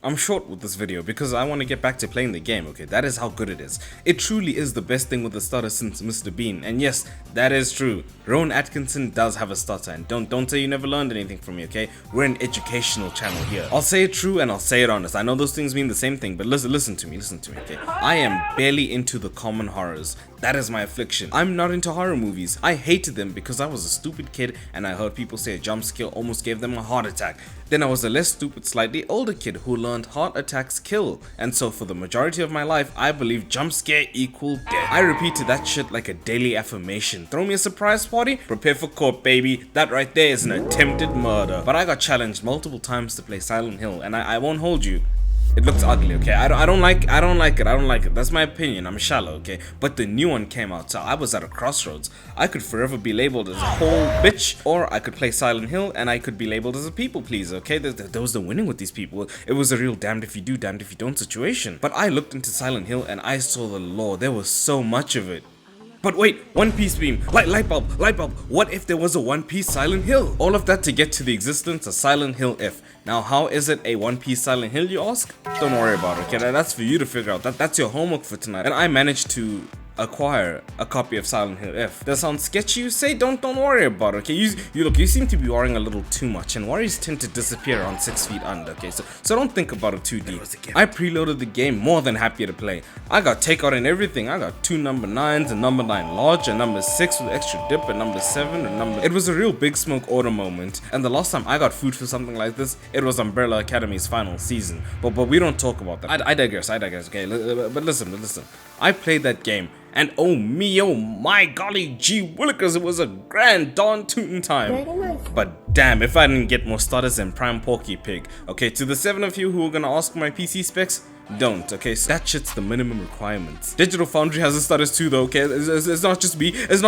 I'm short with this video because I want to get back to playing the game, okay? That is how good it is. It truly is the best thing with the stutter since Mr. Bean. And yes, that is true. Rowan Atkinson does have a stutter, and don't say you never learned anything from me, okay? We're an educational channel here. I'll say it true and I'll say it honest. I know those things mean the same thing, but listen to me, okay? I am barely into the common horrors. That is my affliction. I'm not into horror movies. I hated them because I was a stupid kid and I heard people say a jump scare almost gave them a heart attack. Then I was a less stupid, slightly older kid who learned heart attacks kill. And so for the majority of my life, I believe jump scare equal death. I repeated that shit like a daily affirmation. Throw me a surprise party? Prepare for court, baby. That right there is an attempted murder. But I got challenged multiple times to play Silent Hill, and I won't hold you. It looks ugly, okay? I don't like it. That's my opinion. I'm shallow, okay? But the new one came out, so I was at a crossroads. I could forever be labeled as a whole bitch, or I could play Silent Hill and I could be labeled as a people pleaser, okay? There was the winning with these people. It was a real damned if you do, damned if you don't situation. But I looked into Silent Hill and I saw the lore. There was so much of it. But wait, One Piece beam, light bulb, what if there was a One Piece Silent Hill? All of that to get to the existence of Silent Hill F. Now how is it a One Piece Silent Hill, you ask? Don't worry about it, okay? That's for you to figure out. That's your homework for tonight. And I managed to acquire a copy of Silent Hill F. That sounds sketchy, you say? Don't worry about it, okay? You seem to be worrying a little too much, and worries tend to disappear around 6 feet under, okay? So don't think about it too deep. I preloaded the game, more than happy to play. I got takeout and everything. I got 2 number 9s, a number 9 large, a number 6 with extra dip, a number 7, a number... It was a real big smoke order moment, and the last time I got food for something like this, it was Umbrella Academy's final season. But we don't talk about that. I digress, okay? But listen. I played that game, and oh my golly gee willikers, it was a grand darn tootin' time. But damn, if I didn't get more stutters than Prime Porky Pig. Okay, to the 7 of you who are gonna ask my PC specs, don't, okay? So that shit's the minimum requirements. Digital Foundry has the stutters too though, okay? It's not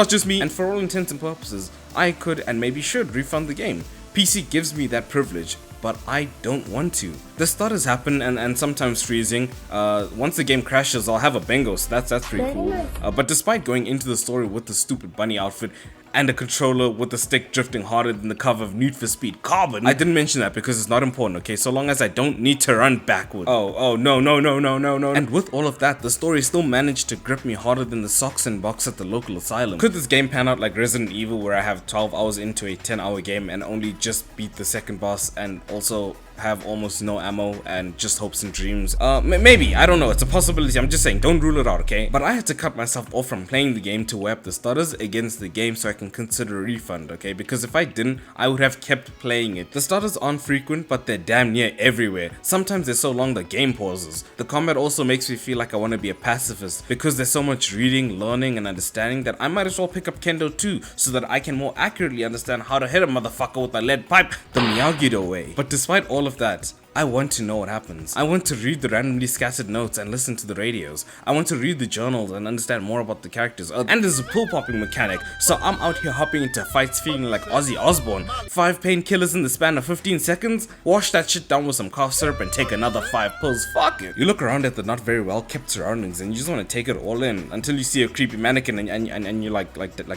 just me, and for all intents and purposes, I could and maybe should refund the game. PC gives me that privilege, but I don't want to. The stutters happen and sometimes freezing. Once the game crashes, I'll have a bingo, so that's pretty cool. But despite going into the story with the stupid bunny outfit and a controller with the stick drifting harder than the cover of Need for Speed Carbon, I didn't mention that because it's not important, okay? So long as I don't need to run backwards. Oh, no. And with all of that, the story still managed to grip me harder than the socks and box at the local asylum. Could this game pan out like Resident Evil, where I have 12 hours into a 10-hour game and only just beat the second boss and also have almost no ammo and just hopes and dreams? Maybe, I don't know, it's a possibility. I'm just saying, don't rule it out, okay? But I had to cut myself off from playing the game to weigh up the stutters against the game so I can consider a refund, okay? Because if I didn't, I would have kept playing it. The stutters aren't frequent, but they're damn near everywhere. Sometimes they're so long the game pauses. The combat also makes me feel like I want to be a pacifist because there's so much reading, learning, and understanding that I might as well pick up Kendo too, so that I can more accurately understand how to hit a motherfucker with a lead pipe the Miyagi-Do way. But despite all of that, I want to know what happens. I want to read the randomly scattered notes and listen to the radios. I want to read the journals and understand more about the characters. And there's a pill popping mechanic, so I'm out here hopping into fights feeling like Ozzy Osbourne. 5 painkillers in the span of 15 seconds? Wash that shit down with some cough syrup and take another 5 pills. Fuck it. You look around at the not very well kept surroundings and you just want to take it all in until you see a creepy mannequin and you're like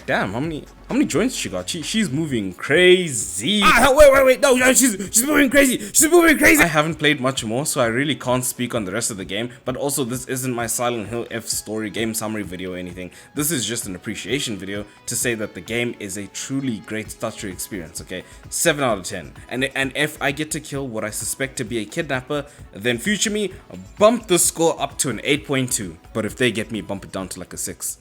damn, how many joints she got? She's moving crazy. Wait, no, she's moving crazy. She's moving crazy. I haven't played much more, so I really can't speak on the rest of the game, but also this isn't my Silent Hill F story game summary video or anything. This is just an appreciation video to say that the game is a truly great stutter experience, okay? 7 out of 10. And if I get to kill what I suspect to be a kidnapper, then future me, bump the score up to an 8.2. But if they get me, bump it down to like a 6.